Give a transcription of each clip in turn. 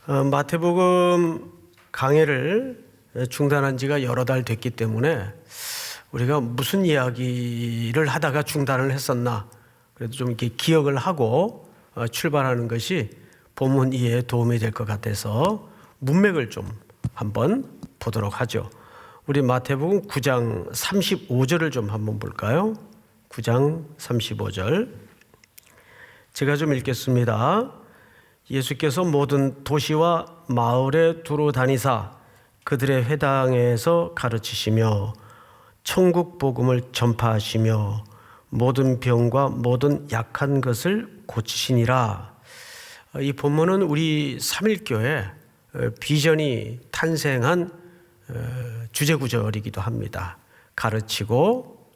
마태복음 강해를 중단한 지가 여러 달 됐기 때문에 우리가 무슨 이야기를 하다가 중단을 했었나, 그래도 좀 이렇게 기억을 하고 출발하는 것이 본문 이해에 도움이 될 것 같아서 문맥을 좀 한번 보도록 하죠. 우리 마태복음 9장 35절을 좀 한번 볼까요? 9장 35절. 제가 좀 읽겠습니다. 예수께서 모든 도시와 마을에 두루 다니사 그들의 회당에서 가르치시며 천국 복음을 전파하시며 모든 병과 모든 약한 것을 고치시니라. 이 본문은 우리 삼일교회 비전이 탄생한 주제구절이기도 합니다. 가르치고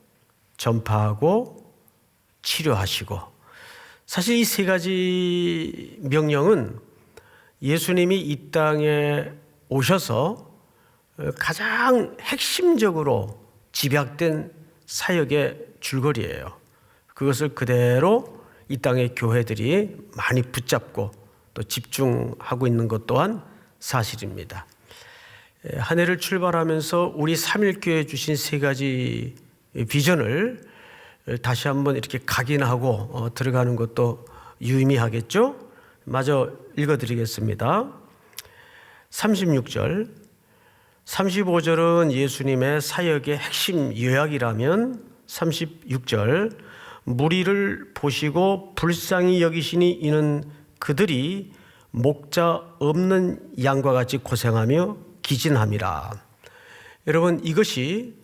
전파하고 치료하시고. 사실 이 세 가지 명령은 예수님이 이 땅에 오셔서 가장 핵심적으로 집약된 사역의 줄거리예요. 그것을 그대로 이 땅의 교회들이 많이 붙잡고 또 집중하고 있는 것 또한 사실입니다. 한 해를 출발하면서 우리 삼일교회 주신 세 가지 비전을 다시 한번 이렇게 각인하고 들어가는 것도 유의미하겠죠? 마저 읽어드리겠습니다. 36절, 35절은 예수님의 사역의 핵심 요약이라면 36절, 무리를 보시고 불쌍히 여기시니 이는 그들이 목자 없는 양과 같이 고생하며 기진함이라. 여러분, 이것이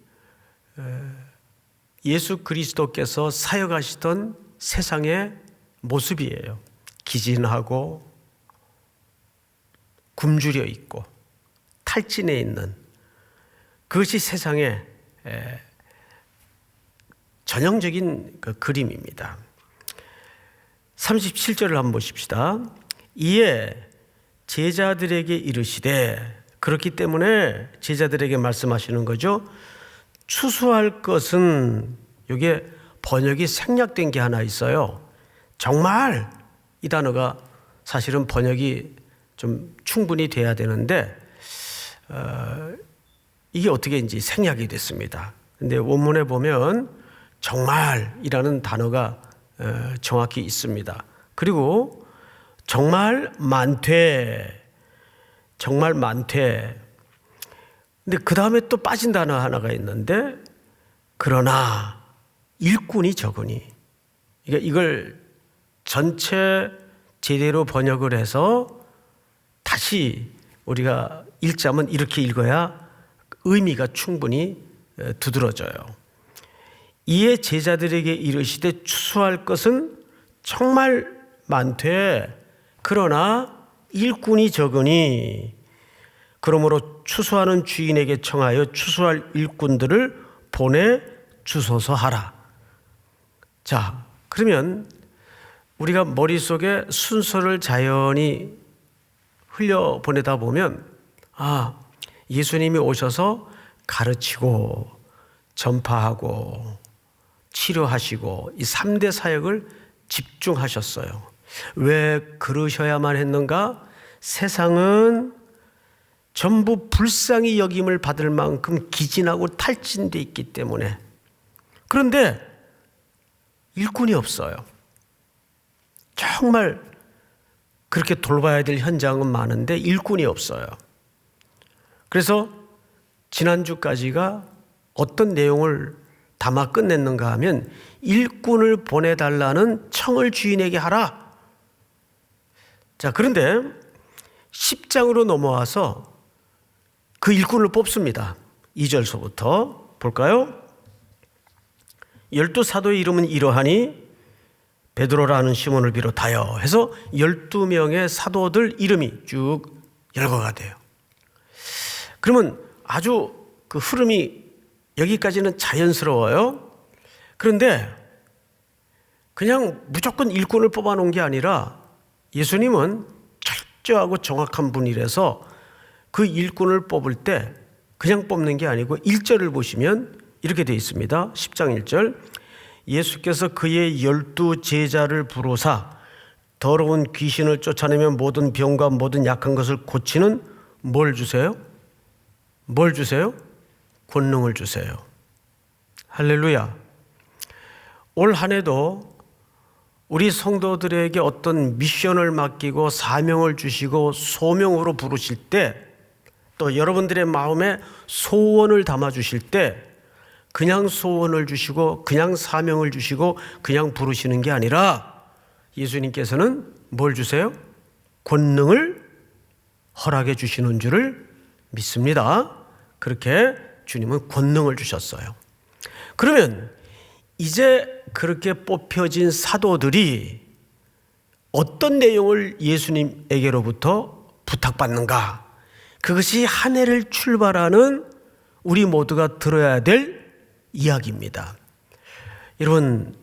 예수 그리스도께서 사역하시던 세상의 모습이에요. 기진하고 굶주려 있고 탈진해 있는, 그것이 세상의 전형적인 그 그림입니다. 37절을 한번 보십시다. 이에 제자들에게 이르시되, 그렇기 때문에 제자들에게 말씀하시는 거죠. 추수할 것은, 이게 번역이 생략된 게 하나 있어요. 정말, 이 단어가 사실은 번역이 좀 충분히 돼야 되는데 이게 어떻게 이제 생략이 됐습니다. 근데 원문에 보면 정말이라는 단어가 정확히 있습니다. 그리고 정말 많되, 정말 많되. 근데 그 다음에 또 빠진 단어 하나가 있는데, 그러나 일꾼이 적으니. 그러니까 이걸 전체 제대로 번역을 해서 다시 우리가 읽자면 이렇게 읽어야 의미가 충분히 두드러져요. 이에 제자들에게 이르시되 추수할 것은 정말 많되 그러나 일꾼이 적으니, 그러므로 추수하는 주인에게 청하여 추수할 일꾼들을 보내 주소서 하라. 자, 그러면 우리가 머릿속에 순서를 자연히 흘려보내다 보면, 예수님이 오셔서 가르치고 전파하고 치료하시고 이 3대 사역을 집중하셨어요. 왜 그러셔야만 했는가? 세상은 전부 불쌍히 여김을 받을 만큼 기진하고 탈진되어 있기 때문에. 그런데 일꾼이 없어요. 정말 그렇게 돌봐야 될 현장은 많은데 일꾼이 없어요. 그래서 지난주까지가 어떤 내용을 담아 끝냈는가 하면, 일꾼을 보내달라는 청을 주인에게 하라. 자, 그런데 10장으로 넘어와서 그 일꾼을 뽑습니다. 2절서부터 볼까요? 12사도의 이름은 이러하니 베드로라는 시몬을 비롯하여 해서 12명의 사도들 이름이 쭉 열거가 돼요. 그러면 아주 그 흐름이 여기까지는 자연스러워요. 그런데 그냥 무조건 일꾼을 뽑아놓은 게 아니라 예수님은 철저하고 정확한 분이라서 그 일꾼을 뽑을 때 그냥 뽑는 게 아니고 1절을 보시면 이렇게 되어 있습니다. 10장 1절. 예수께서 그의 12 제자를 부르사 더러운 귀신을 쫓아내며 모든 병과 모든 약한 것을 고치는 뭘 주세요? 뭘 주세요? 권능을 주세요. 할렐루야. 올 한 해도 우리 성도들에게 어떤 미션을 맡기고 사명을 주시고 소명으로 부르실 때, 또 여러분들의 마음에 소원을 담아 주실 때 그냥 소원을 주시고 그냥 사명을 주시고 그냥 부르시는 게 아니라 예수님께서는 뭘 주세요? 권능을 허락해 주시는 줄을 믿습니다. 그렇게 주님은 권능을 주셨어요. 그러면 이제 그렇게 뽑혀진 사도들이 어떤 내용을 예수님에게로부터 부탁받는가? 그것이 한 해를 출발하는 우리 모두가 들어야 될 이야기입니다. 여러분,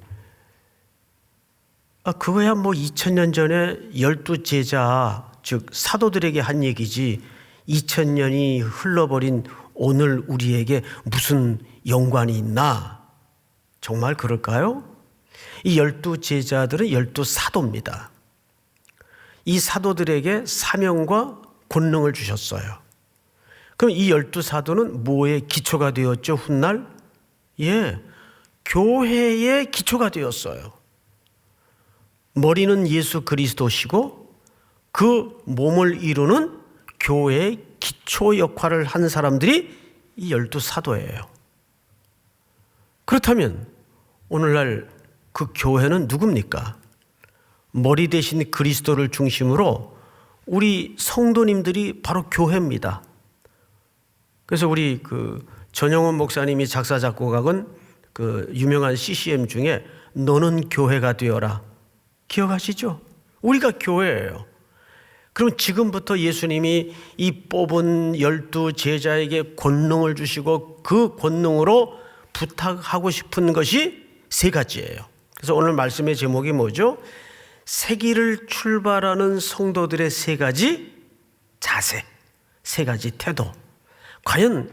그거야 뭐 2000년 전에 12제자, 즉 사도들에게 한 얘기지 2000년이 흘러버린 오늘 우리에게 무슨 연관이 있나? 정말 그럴까요? 이 12제자들은 12사도입니다. 이 사도들에게 사명과 권능을 주셨어요. 그럼 이 12사도는 뭐의 기초가 되었죠? 훗날? 교회의 기초가 되었어요. 머리는 예수 그리스도시고 그 몸을 이루는 교회의 기초 역할을 한 사람들이 이 12사도예요. 그렇다면 오늘날 그 교회는 누굽니까? 머리 대신 그리스도를 중심으로 우리 성도님들이 바로 교회입니다. 그래서 우리 전영원 목사님이 작사 작곡한 유명한 CCM 중에 너는 교회가 되어라. 기억하시죠? 우리가 교회예요. 그럼 지금부터 예수님이 이 뽑은 12제자에게 권능을 주시고 그 권능으로 부탁하고 싶은 것이 세 가지예요. 그래서 오늘 말씀의 제목이 뭐죠? 새길을 출발하는 성도들의 세 가지 자세, 세 가지 태도. 과연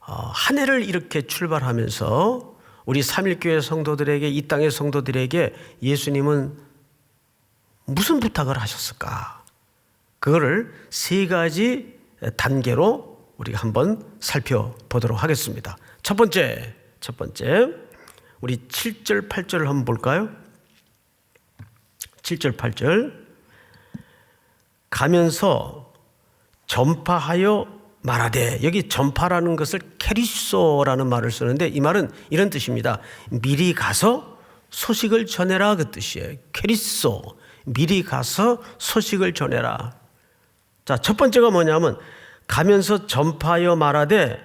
한 해를 이렇게 출발하면서 우리 삼일교회 성도들에게, 이 땅의 성도들에게 예수님은 무슨 부탁을 하셨을까? 그거를 세 가지 단계로 우리가 한번 살펴보도록 하겠습니다. 첫 번째 우리 7절 8절을 한번 볼까요? 7절 8절. 가면서 전파하여 말하되, 여기 전파라는 것을 케리소라는 말을 쓰는데 이 말은 이런 뜻입니다. 미리 가서 소식을 전해라, 그 뜻이에요. 케리소, 미리 가서 소식을 전해라. 자, 첫 번째가 뭐냐면 가면서 전파하여 말하되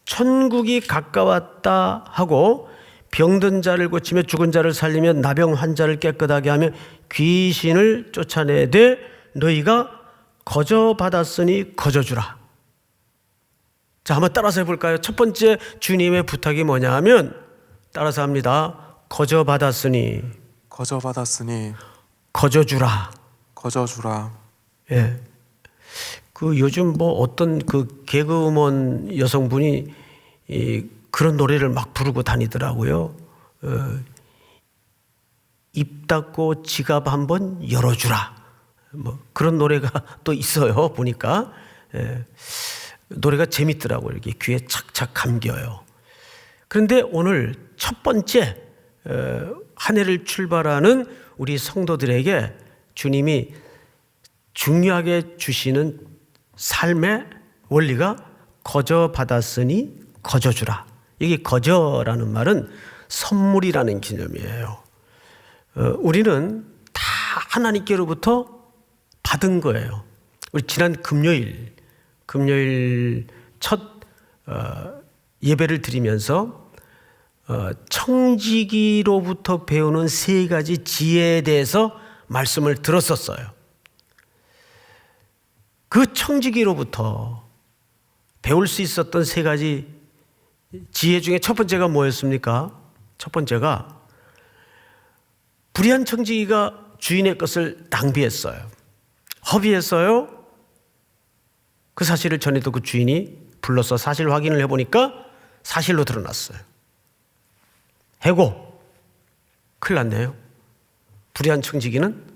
천국이 가까웠다 하고 병든 자를 고치며 죽은 자를 살리며 나병 환자를 깨끗하게 하며 귀신을 쫓아내되 너희가 거저 받았으니 거저 주라. 자, 한번 따라서 해볼까요? 첫 번째 주님의 부탁이 뭐냐 하면 따라서 합니다. 거저 받았으니 거저 주라. 예. 요즘 어떤 개그우먼 여성분이 그런 노래를 막 부르고 다니더라고요. 입 닫고 지갑 한번 열어주라. 그런 노래가 또 있어요. 보니까. 노래가 재밌더라고요. 이렇게 귀에 착착 감겨요. 그런데 오늘 첫 번째 한 해를 출발하는 우리 성도들에게 주님이 중요하게 주시는 삶의 원리가 거저 받았으니 거저 주라. 여기 거저라는 말은 선물이라는 개념이에요. 우리는 다 하나님께로부터 받은 거예요. 우리 지난 금요일 첫 예배를 드리면서 청지기로부터 배우는 세 가지 지혜에 대해서 말씀을 들었었어요. 그 청지기로부터 배울 수 있었던 세 가지 지혜 중에 첫 번째가 뭐였습니까? 첫 번째가 불의한 청지기가 주인의 것을 낭비했어요. 허비했어요. 그 사실을 전에도 그 주인이 불러서 사실 확인을 해보니까 사실로 드러났어요. 해고. 큰일 났네요. 불의한 청지기는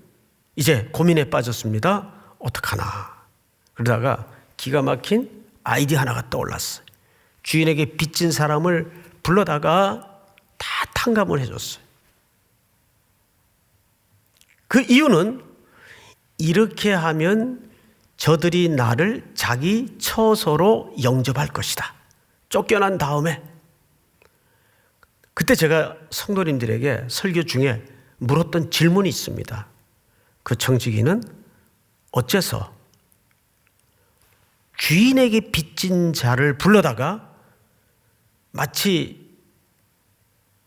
이제 고민에 빠졌습니다. 어떡하나. 그러다가 기가 막힌 아이디어 하나가 떠올랐어요. 주인에게 빚진 사람을 불러다가 다 탕감을 해줬어요. 그 이유는 이렇게 하면 저들이 나를 자기 처소로 영접할 것이다. 쫓겨난 다음에. 그때 제가 성도님들에게 설교 중에 물었던 질문이 있습니다. 그 청지기는 어째서 주인에게 빚진 자를 불러다가 마치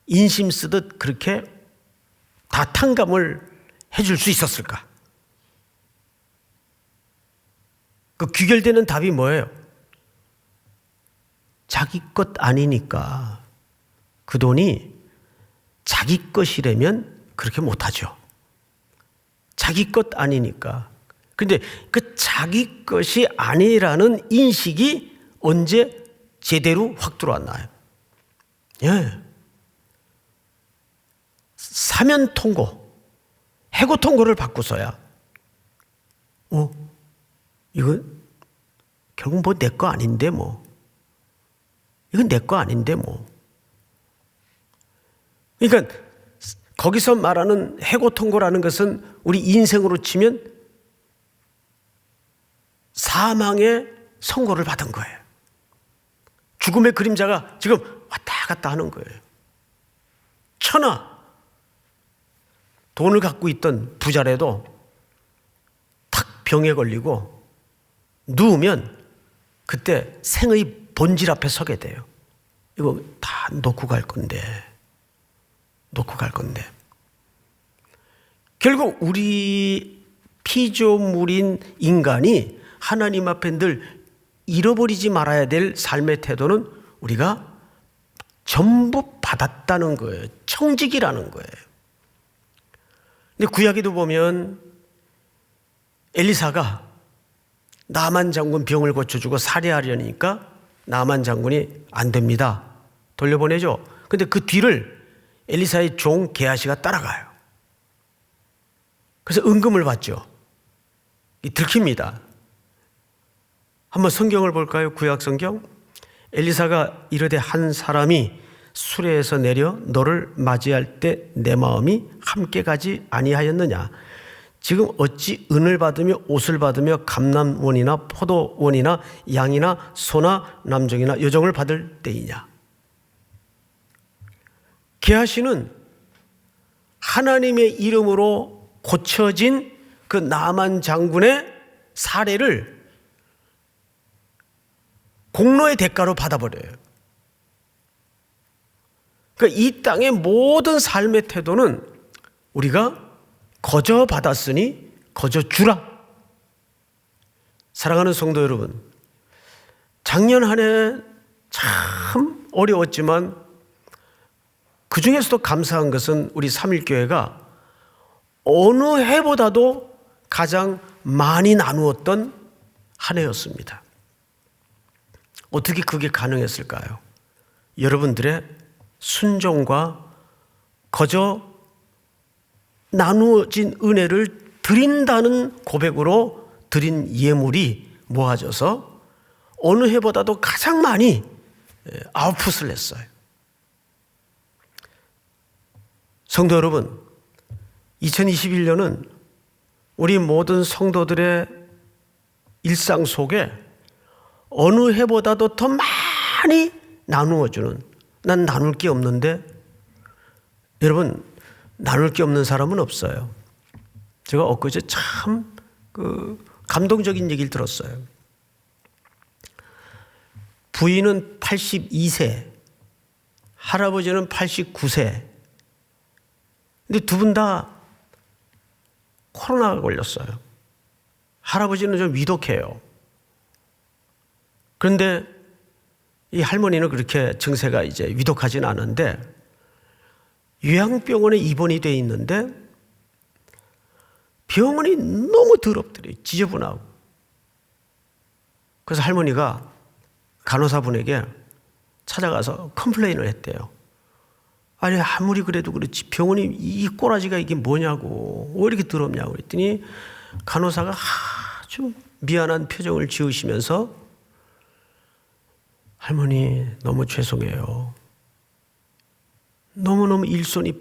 인심 쓰듯 그렇게 다 탕감을 해줄 수 있었을까? 그 귀결되는 답이 뭐예요? 자기 것 아니니까. 그 돈이 자기 것이라면 그렇게 못하죠. 자기 것 아니니까. 근데 그 자기 것이 아니라는 인식이 언제 제대로 확 들어왔나요? 예. 사면 통고, 해고 통고를 받고서야, 이건 결국 뭐 내 거 아닌데 뭐. 이건 내 거 아닌데 뭐. 그러니까 거기서 말하는 해고 통고라는 것은 우리 인생으로 치면 사망의 선고를 받은 거예요. 죽음의 그림자가 지금 왔다 갔다 하는 거예요. 천하 돈을 갖고 있던 부자라도 탁 병에 걸리고 누우면 그때 생의 본질 앞에 서게 돼요. 이거 다 놓고 갈 건데. 결국 우리 피조물인 인간이 하나님 앞에 늘 잃어버리지 말아야 될 삶의 태도는 우리가 전부 받았다는 거예요. 청지기라는 거예요. 근데 구약에도 보면 엘리사가 나만 장군 병을 고쳐주고 살해하려니까 나만 장군이 안 됩니다. 돌려보내죠. 근데 그 뒤를 엘리사의 종 게하시가 따라가요. 그래서 은금을 받죠. 들킵니다. 한번 성경을 볼까요? 구약 성경. 엘리사가 이르되 한 사람이 수레에서 내려 너를 맞이할 때 내 마음이 함께 가지 아니하였느냐. 지금 어찌 은을 받으며 옷을 받으며 감람원이나 포도원이나 양이나 소나 남종이나 여종을 받을 때이냐. 게하시는 하나님의 이름으로 고쳐진 그 나만 장군의 사례를 공로의 대가로 받아버려요. 그러니까 이 땅의 모든 삶의 태도는 우리가 거저 받았으니 거저 주라. 사랑하는 성도 여러분, 작년 한 해 참 어려웠지만 그 중에서도 감사한 것은 우리 삼일교회가 어느 해보다도 가장 많이 나누었던 한 해였습니다. 어떻게 그게 가능했을까요? 여러분들의 순종과 거저 나누어진 은혜를 드린다는 고백으로 드린 예물이 모아져서 어느 해보다도 가장 많이 아웃풋을 냈어요. 성도 여러분, 2021년은 우리 모든 성도들의 일상 속에 어느 해보다도 더 많이 나누어주는, 난 나눌 게 없는데, 여러분 나눌 게 없는 사람은 없어요. 제가 엊그제 참 감동적인 얘기를 들었어요. 부인은 82세, 할아버지는 89세. 근데 두 분 다 코로나가 걸렸어요. 할아버지는 좀 위독해요. 그런데 이 할머니는 그렇게 증세가 이제 위독하진 않은데 요양병원에 입원이 돼 있는데 병원이 너무 더럽더래요. 지저분하고. 그래서 할머니가 간호사분에게 찾아가서 컴플레인을 했대요. 아니 아무리 그래도 그렇지 병원이 이 꼬라지가 이게 뭐냐고 왜 이렇게 더럽냐고 그랬더니 간호사가 아주 미안한 표정을 지으시면서 할머니 너무 죄송해요. 너무너무 일손이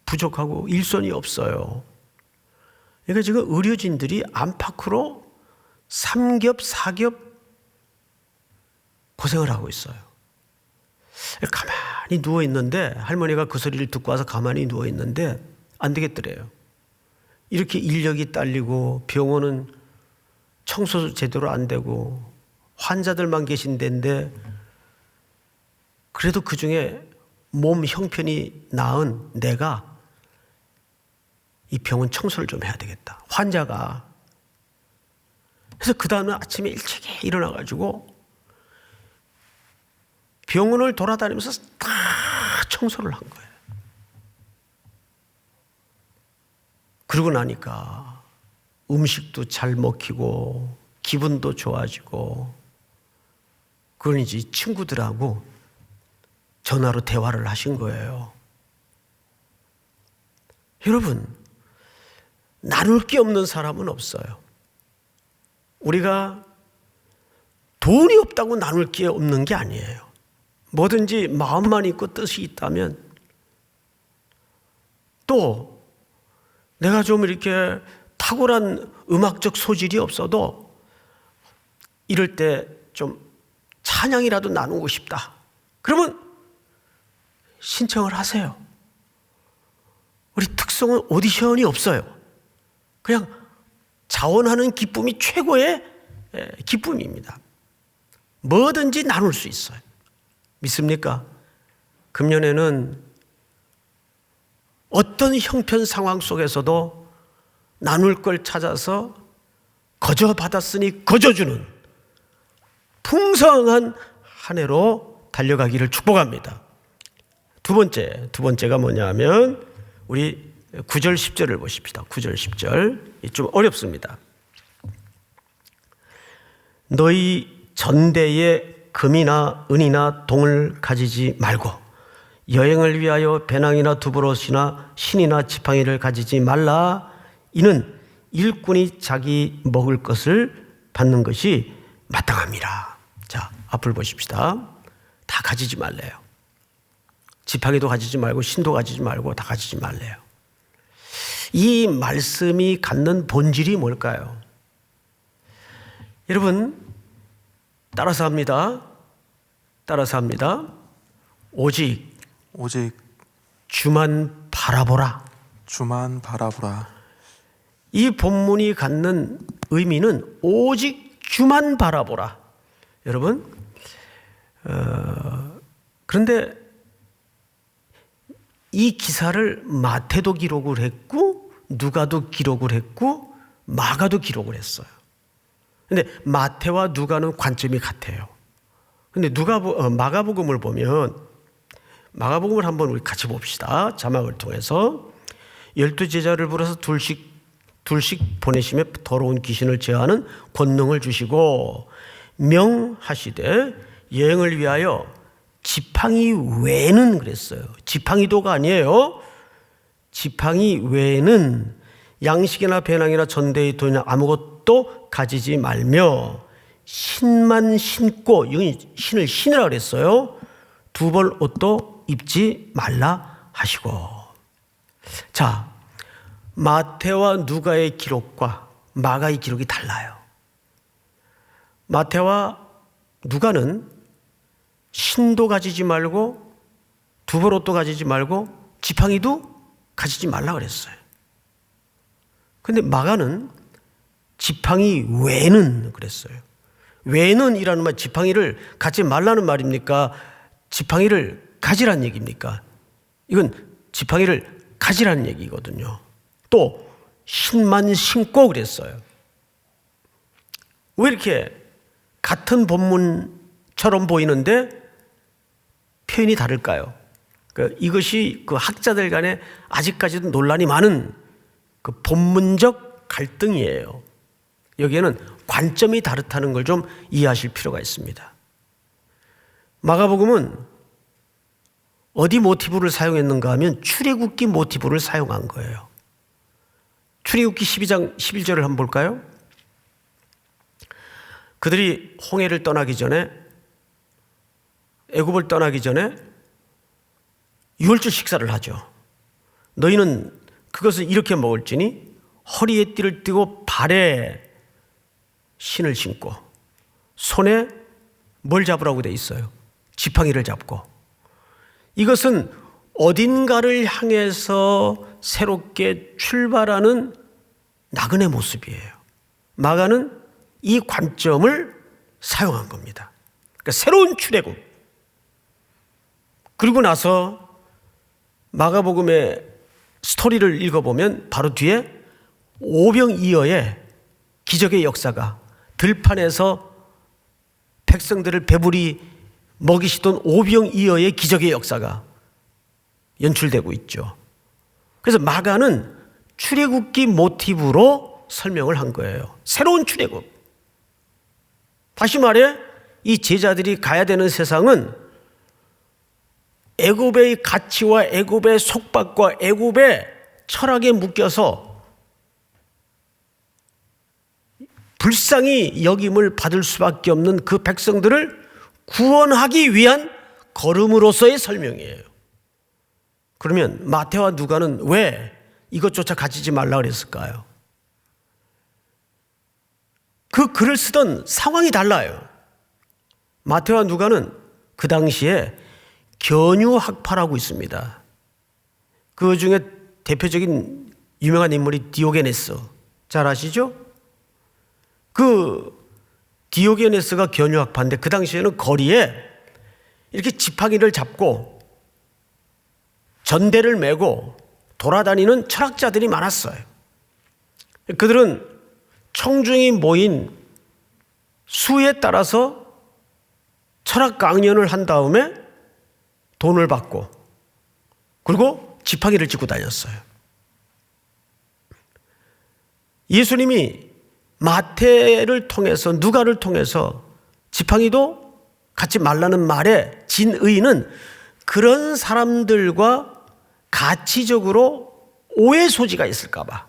부족하고 일손이 없어요. 그러니까 지금 의료진들이 안팎으로 3겹, 4겹 고생을 하고 있어요. 가만히 누워있는데 할머니가 그 소리를 듣고 와서 가만히 누워있는데 안 되겠더래요. 이렇게 인력이 딸리고 병원은 청소도 제대로 안 되고 환자들만 계신 데인데 그래도 그중에 몸 형편이 나은 내가 이 병원 청소를 좀 해야 되겠다. 환자가. 그래서 그 다음에 아침에 일찍이 일어나가지고 병원을 돌아다니면서 다 청소를 한 거예요. 그러고 나니까 음식도 잘 먹히고 기분도 좋아지고 그건 이제 친구들하고 전화로 대화를 하신 거예요. 여러분, 나눌 게 없는 사람은 없어요. 우리가 돈이 없다고 나눌 게 없는 게 아니에요. 뭐든지 마음만 있고 뜻이 있다면 또 내가 좀 이렇게 탁월한 음악적 소질이 없어도 이럴 때 좀 찬양이라도 나누고 싶다. 그러면 신청을 하세요. 우리 특성은 오디션이 없어요. 그냥 자원하는 기쁨이 최고의 기쁨입니다. 뭐든지 나눌 수 있어요. 믿습니까? 금년에는 어떤 형편 상황 속에서도 나눌 걸 찾아서 거저 받았으니 거저주는 풍성한 한 해로 달려가기를 축복합니다. 두 번째가 뭐냐 하면 우리 9절 10절을 보십시다. 9절 10절 좀 어렵습니다. 너희 전대에 금이나 은이나 동을 가지지 말고 여행을 위하여 배낭이나 두브롯이나 신이나 지팡이를 가지지 말라. 이는 일꾼이 자기 먹을 것을 받는 것이 마땅함이라. 자, 앞을 보십시다. 다 가지지 말래요. 지팡이도 가지지 말고 신도 가지지 말고 다 가지지 말래요. 이 말씀이 갖는 본질이 뭘까요? 여러분, 따라서 합니다. 오직 주만 바라보라. 이 본문이 갖는 의미는 오직 주만 바라보라. 여러분, 그런데 이 기사를 마태도 기록을 했고 누가도 기록을 했고 마가도 기록을 했어요. 근데 마태와 누가는 관점이 같아요. 근데 마가복음을 보면 마가복음을 한번 우리 같이 봅시다. 자막을 통해서 12제자를 불러서 둘씩 보내시며 더러운 귀신을 제어하는 권능을 주시고 명하시되 여행을 위하여 지팡이 외에는 그랬어요. 지팡이도가 아니에요. 지팡이 외에는 양식이나 배낭이나 전대의 돈이나 아무것도 가지지 말며 신만 신고, 여기 신을 신으라 그랬어요. 두 벌 옷도 입지 말라 하시고. 자, 마태와 누가의 기록과 마가의 기록이 달라요. 마태와 누가는 신도 가지지 말고 두 벌 옷도 가지지 말고 지팡이도 가지지 말라 그랬어요. 근데 마가는 지팡이 외는 그랬어요. 외는 이라는 말, 지팡이를 갖지 말라는 말입니까? 지팡이를 가지라는 얘기입니까? 이건 지팡이를 가지라는 얘기거든요. 또 신만 신고 그랬어요. 왜 이렇게 같은 본문처럼 보이는데 표현이 다를까요? 이것이 그 학자들 간에 아직까지도 논란이 많은 그 본문적 갈등이에요. 여기에는 관점이 다르다는 걸 좀 이해하실 필요가 있습니다. 마가복음은 어디 모티브를 사용했는가 하면 출애굽기 모티브를 사용한 거예요. 출애굽기 12장 11절을 한번 볼까요? 그들이 홍해를 떠나기 전에, 애굽을 떠나기 전에 유월절 식사를 하죠. 너희는 그것을 이렇게 먹을지니 허리에 띠를 띠고 발에 신을 신고 손에 뭘 잡으라고 돼 있어요? 지팡이를 잡고. 이것은 어딘가를 향해서 새롭게 출발하는 나그네 모습이에요. 마가는 이 관점을 사용한 겁니다. 그러니까 새로운 출애굽. 그리고 나서 마가복음의 스토리를 읽어보면 바로 뒤에 오병이어의 기적의 역사가, 들판에서 백성들을 배불리 먹이시던 오병이어의 기적의 역사가 연출되고 있죠. 그래서 마가는 출애굽기 모티브로 설명을 한 거예요. 새로운 출애굽. 다시 말해 이 제자들이 가야 되는 세상은 애굽의 가치와 애굽의 속박과 애굽의 철학에 묶여서 불쌍히 여김을 받을 수밖에 없는 그 백성들을 구원하기 위한 걸음으로서의 설명이에요. 그러면 마태와 누가는 왜 이것조차 가지지 말라 그랬을까요? 그 글을 쓰던 상황이 달라요. 마태와 누가는 그 당시에 견유학파라고 있습니다. 그 중에 대표적인 유명한 인물이 디오게네스. 잘 아시죠? 그 디오게네스가 견유학파인데 그 당시에는 거리에 이렇게 지팡이를 잡고 전대를 메고 돌아다니는 철학자들이 많았어요. 그들은 청중이 모인 수에 따라서 철학 강연을 한 다음에 돈을 받고 그리고 지팡이를 짚고 다녔어요. 예수님이 마태를 통해서 누가를 통해서 지팡이도 갖지 말라는 말에 진의는 그런 사람들과 가치적으로 오해 소지가 있을까 봐.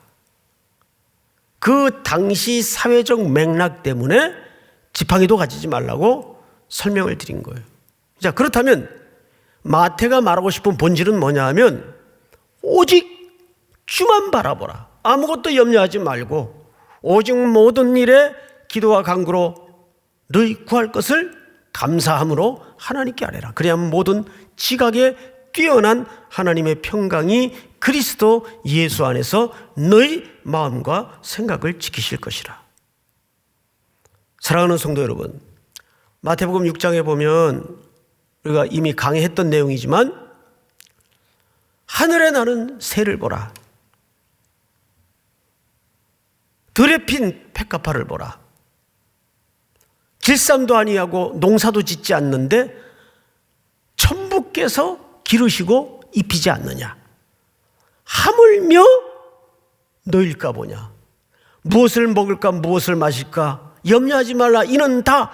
그 당시 사회적 맥락 때문에 지팡이도 가지지 말라고 설명을 드린 거예요. 자, 그렇다면 마태가 말하고 싶은 본질은 뭐냐 하면 오직 주만 바라보라. 아무것도 염려하지 말고 오직 모든 일에 기도와 간구로 너희 구할 것을 감사함으로 하나님께 아뢰라. 그래야만 모든 지각에 뛰어난 하나님의 평강이 그리스도 예수 안에서 너희 마음과 생각을 지키실 것이라. 사랑하는 성도 여러분, 마태복음 6장에 보면 우리가 이미 강의했던 내용이지만 하늘에 나는 새를 보라. 들에 핀 백합화를 보라. 길쌈도 아니하고 농사도 짓지 않는데 천부께서 기르시고 입히지 않느냐. 하물며 너일까 보냐. 무엇을 먹을까 무엇을 마실까 염려하지 말라. 이는 다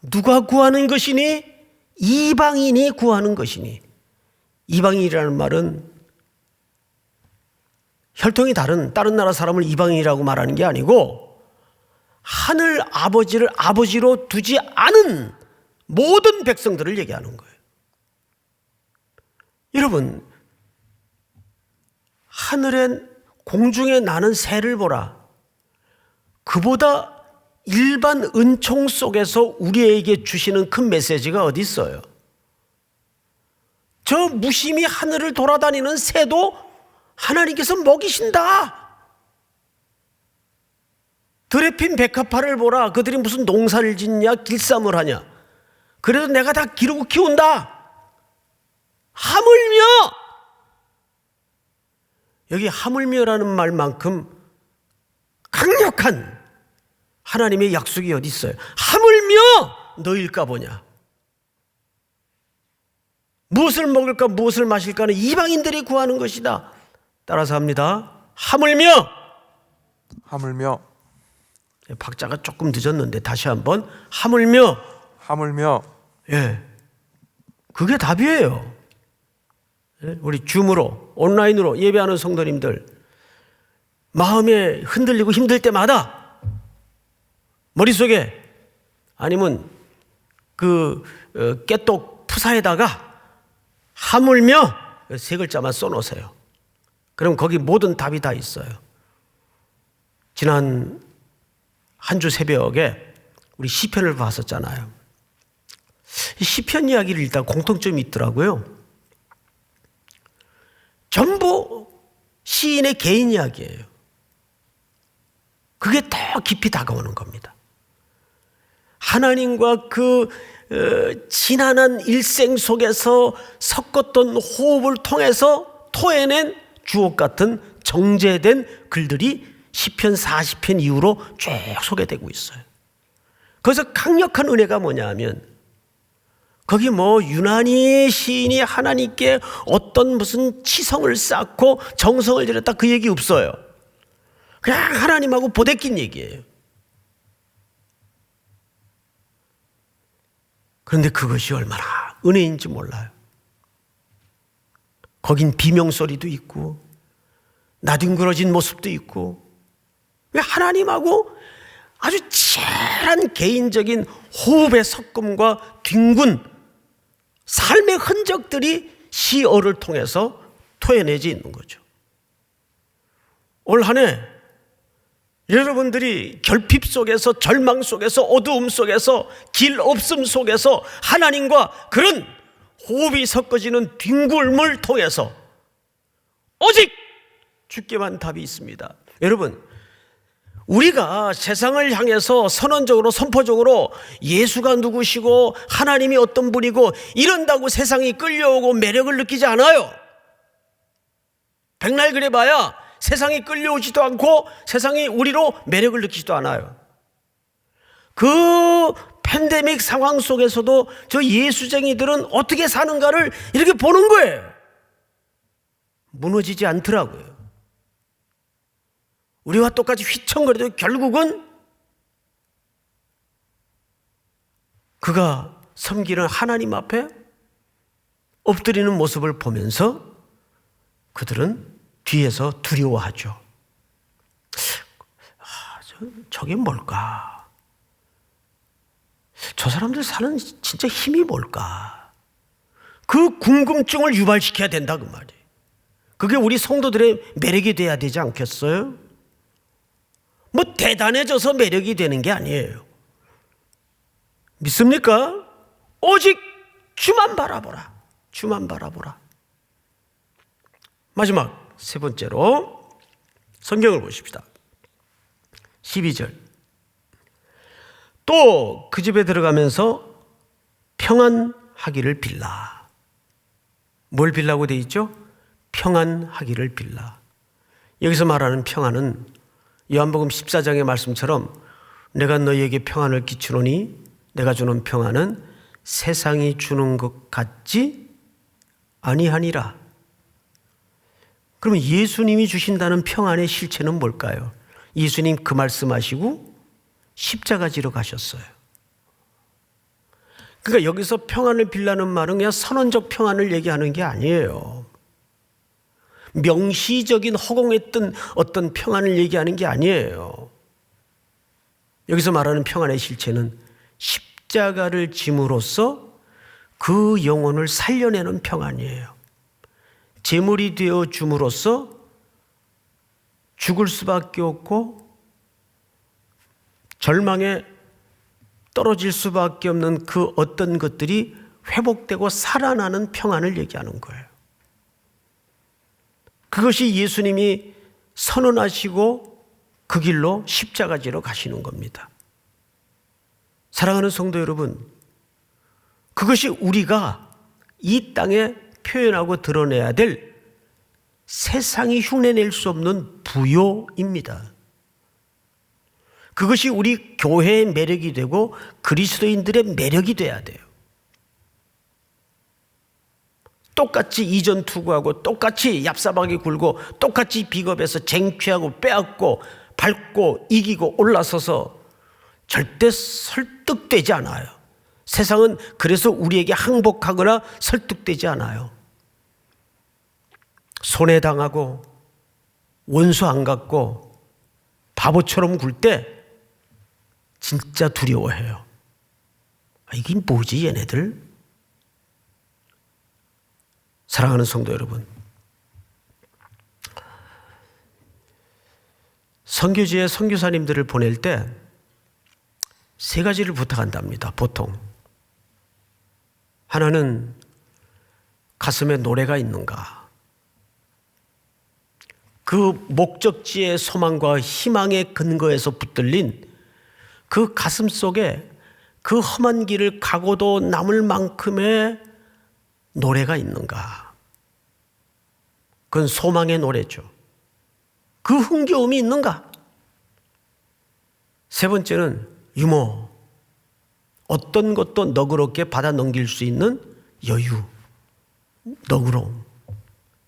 누가 구하는 것이니? 이방인이 구하는 것이니. 이방인이라는 말은 혈통이 다른 나라 사람을 이방인이라고 말하는 게 아니고 하늘 아버지를 아버지로 두지 않은 모든 백성들을 얘기하는 거예요. 여러분, 하늘에 공중에 나는 새를 보라. 그보다 일반 은총 속에서 우리에게 주시는 큰 메시지가 어디 있어요? 저 무심히 하늘을 돌아다니는 새도 하나님께서 먹이신다. 들에 핀 백합화를 보라. 그들이 무슨 농사를 짓냐 길쌈을 하냐. 그래도 내가 다 기르고 키운다. 하물며, 여기 하물며라는 말만큼 강력한 하나님의 약속이 어디 있어요? 하물며 너일까 보냐. 무엇을 먹을까 무엇을 마실까는 이방인들이 구하는 것이다. 따라서 합니다. 하물며. 박자가 조금 늦었는데 다시 한번. 하물며. 하물며. 예, 그게 답이에요. 우리 줌으로 온라인으로 예배하는 성도님들, 마음에 흔들리고 힘들 때마다 머릿속에 아니면 깨똑 푸사에다가 하물며 세 글자만 써놓으세요. 그럼 거기 모든 답이 다 있어요. 지난 한 주 새벽에 우리 시편을 봤었잖아요. 시편 이야기를 일단 공통점이 있더라고요. 전부 시인의 개인 이야기예요. 그게 더 깊이 다가오는 겁니다. 하나님과 지난한 일생 속에서 섞었던 호흡을 통해서 토해낸 주옥 같은 정제된 글들이 시편 40편 이후로 쭉 소개되고 있어요. 거기서 강력한 은혜가 뭐냐 하면, 거기 유난히 시인이 하나님께 어떤 무슨 치성을 쌓고 정성을 들였다 그 얘기 없어요. 그냥 하나님하고 보대낀 얘기예요. 그런데 그것이 얼마나 은혜인지 몰라요. 거긴 비명소리도 있고 나뒹굴어진 모습도 있고, 하나님하고 아주 치열한 개인적인 호흡의 섞음과 뒹군 삶의 흔적들이 시어를 통해서 토해내지 있는 거죠. 올 한 해 여러분들이 결핍 속에서, 절망 속에서, 어두움 속에서, 길 없음 속에서 하나님과 그런 호흡이 섞어지는 뒹굴음을 통해서 오직 주께만 답이 있습니다. 여러분, 우리가 세상을 향해서 선언적으로, 선포적으로 예수가 누구시고 하나님이 어떤 분이고 이런다고 세상이 끌려오고 매력을 느끼지 않아요. 백날 그래봐야 세상이 끌려오지도 않고 세상이 우리로 매력을 느끼지도 않아요. 그 팬데믹 상황 속에서도 저 예수쟁이들은 어떻게 사는가를 이렇게 보는 거예요. 무너지지 않더라고요. 우리와 똑같이 휘청거려도 결국은 그가 섬기는 하나님 앞에 엎드리는 모습을 보면서 그들은 뒤에서 두려워하죠. 저게 뭘까? 저 사람들 사는 진짜 힘이 뭘까? 그 궁금증을 유발시켜야 된다 그 말이에요. 그게 우리 성도들의 매력이 돼야 되지 않겠어요? 대단해져서 매력이 되는 게 아니에요. 믿습니까? 오직 주만 바라보라. 주만 바라보라. 마지막 세 번째로 성경을 보십시다. 12절. 또 그 집에 들어가면서 평안하기를 빌라. 뭘 빌라고 되어 있죠? 평안하기를 빌라. 여기서 말하는 평안은 요한복음 14장의 말씀처럼 내가 너희에게 평안을 끼치노니 내가 주는 평안은 세상이 주는 것 같지 아니하니라. 그러면 예수님이 주신다는 평안의 실체는 뭘까요? 예수님 그 말씀하시고 십자가 지러 가셨어요. 그러니까 여기서 평안을 빌라는 말은 그냥 선언적 평안을 얘기하는 게 아니에요. 명시적인 허공했던 어떤 평안을 얘기하는 게 아니에요. 여기서 말하는 평안의 실체는 십자가를 짐으로써 그 영혼을 살려내는 평안이에요. 제물이 되어 줌으로써 죽을 수밖에 없고 절망에 떨어질 수밖에 없는 그 어떤 것들이 회복되고 살아나는 평안을 얘기하는 거예요. 그것이 예수님이 선언하시고 그 길로 십자가 지러 가시는 겁니다. 사랑하는 성도 여러분, 그것이 우리가 이 땅에 표현하고 드러내야 될 세상이 흉내낼 수 없는 부요입니다. 그것이 우리 교회의 매력이 되고 그리스도인들의 매력이 돼야 돼요. 똑같이 이전 투구하고 똑같이 얍삽하게 굴고 똑같이 비겁해서 쟁취하고 빼앗고 밟고 이기고 올라서서 절대 설득되지 않아요. 세상은 그래서 우리에게 항복하거나 설득되지 않아요. 손해당하고 원수 안 갖고 바보처럼 굴 때 진짜 두려워해요. 이게 뭐지 얘네들? 사랑하는 성도 여러분, 선교지에 선교사님들을 보낼 때 세 가지를 부탁한답니다. 보통 하나는 가슴에 노래가 있는가, 그 목적지의 소망과 희망의 근거에서 붙들린 그 가슴 속에 그 험한 길을 가고도 남을 만큼의 노래가 있는가. 그건 소망의 노래죠. 그 흥겨움이 있는가. 세 번째는 유머, 어떤 것도 너그럽게 받아 넘길 수 있는 여유, 너그러움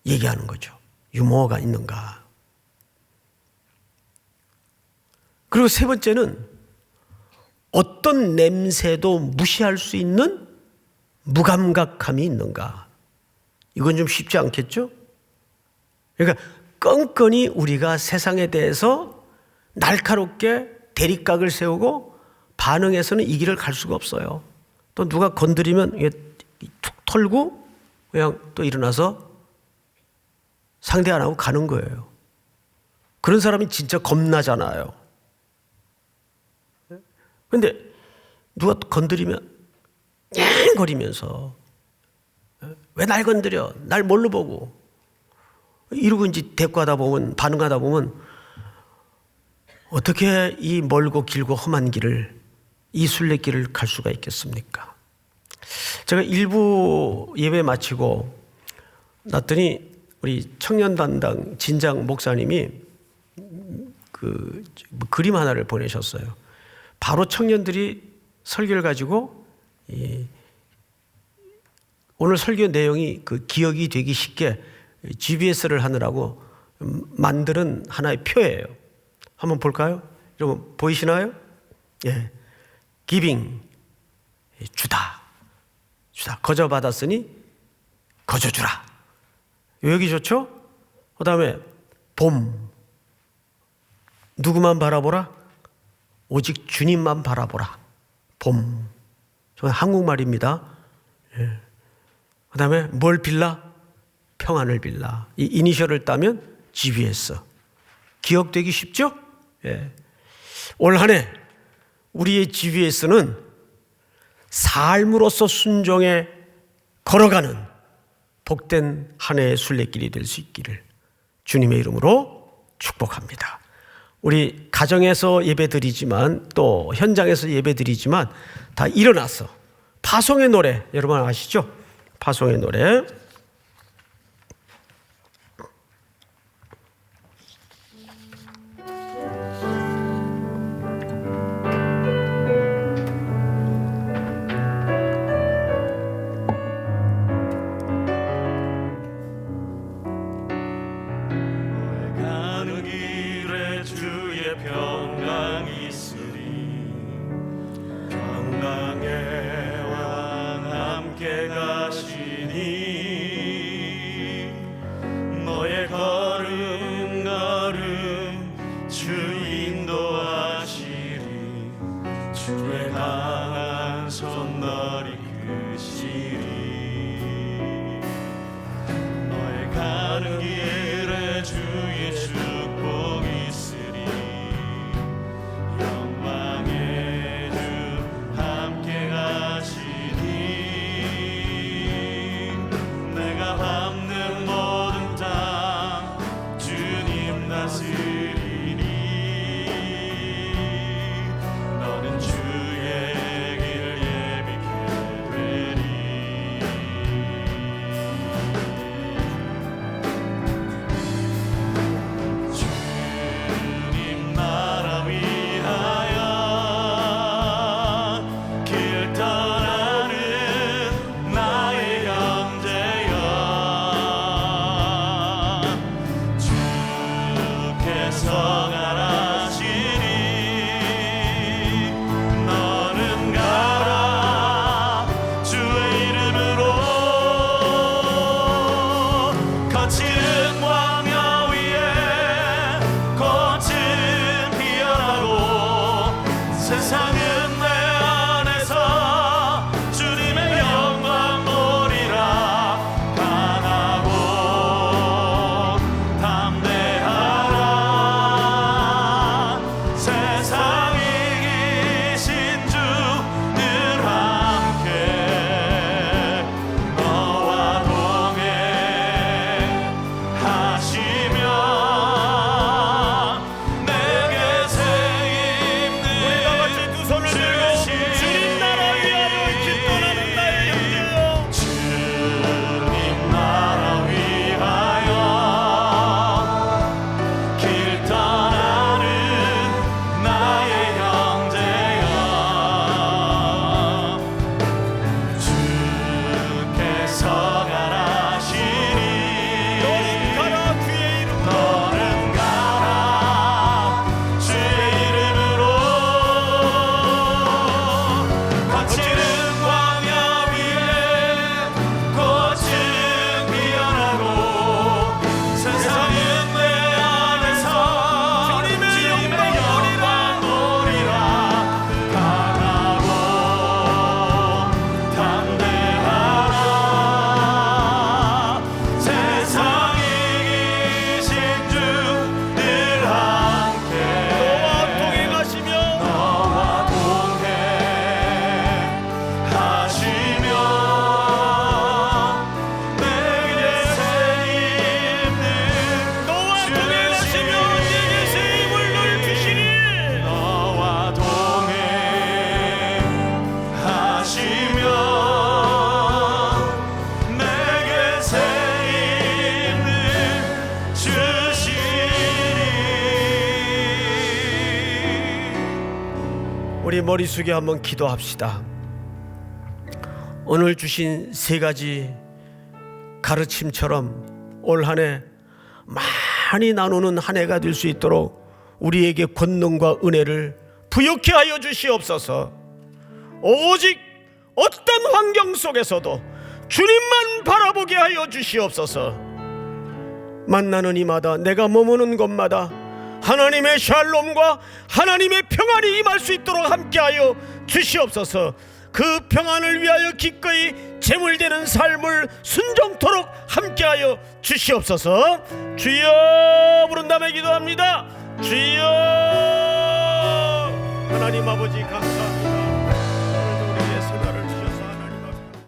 얘기하는 거죠. 유머가 있는가. 그리고 세 번째는 어떤 냄새도 무시할 수 있는 무감각함이 있는가. 이건 좀 쉽지 않겠죠? 그러니까 끈끈이 우리가 세상에 대해서 날카롭게 대립각을 세우고 반응해서는 이 길을 갈 수가 없어요. 또 누가 건드리면 이게 툭 털고 그냥 또 일어나서 상대 안 하고 가는 거예요. 그런 사람이 진짜 겁나잖아요. 그런데 누가 건드리면 냥거리면서 왜 날 건드려? 날 뭘로 보고? 이러고 이제 대꾸하다 보면, 반응하다 보면 어떻게 이 멀고 길고 험한 길을, 이 순례길을 갈 수가 있겠습니까? 제가 일부 예배 마치고 났더니 우리 청년 담당 진장 목사님이 그림 하나를 보내셨어요. 바로 청년들이 설교를 가지고 오늘 설교 내용이 기억이 되기 쉽게 GBS를 하느라고 만드는 하나의 표예요. 한번 볼까요? 여러분 보이시나요? 예, 기빙, 주다. 거저 받았으니 거저 주라. 여기 좋죠? 그 다음에 봄, 누구만 바라보라? 오직 주님만 바라보라. 봄, 저는 한국말입니다. 예. 그 다음에 뭘 빌라? 평안을 빌라. 이 이니셜을 따면 GBS. 기억되기 쉽죠? 예. 올 한 해 우리의 GBS는 삶으로서 순종에 걸어가는 복된 한 해의 순례길이 될 수 있기를 주님의 이름으로 축복합니다. 우리 가정에서 예배드리지만 또 현장에서 예배드리지만 다 일어나서 파송의 노래, 여러분 아시죠? 파송의 노래. 너는 주의 세상은 내 안에서 주님의 영광 보리라. 강하고 담대하라. 세상 이기신 주 늘 함께 너와 동행하시며 내게 새 힘을 우리가 같이 두 손을 들고 주님 나라 위하여 기도하는 나의 형제여, 주님 나라 위하여 길 떠나는 나의 형제여, 주께서 가라시니 너는 가라 주의 이름으로. 너는 가라 주의 이름으로. 거칠은 광야 위에 꽃은 피어나고 세상은 내 안에서 주님의 영광 보리라. 강하고 담대하라. 세상 이기신 주 늘 함께 너와 동행하시며 너와 동행하시며 내게 새 힘을 너와 동행하시며 내게 새 힘을 늘 주시니 너와 동행하시며 내게 새 힘을 주시니. 우리 머리 숙여 한번 기도합시다. 오늘 주신 세 가지 가르침처럼 올 한 해 많이 나누는 한 해가 될 수 있도록 우리에게 권능과 은혜를 부욕케 하여 주시옵소서. 오직 어떤 환경 속에서도 주님만 바라보게 하여 주시옵소서. 만나는 이마다 내가 머무는 곳마다 하나님의 샬롬과 하나님의 평안이 임할 수 있도록 함께하여 주시옵소서. 그 평안을 위하여 기꺼이 제물되는 삶을 순종토록 함께하여 주시옵소서. 주여 부른 다음에 기도합니다. 주여. 하나님 아버지 감사합니다.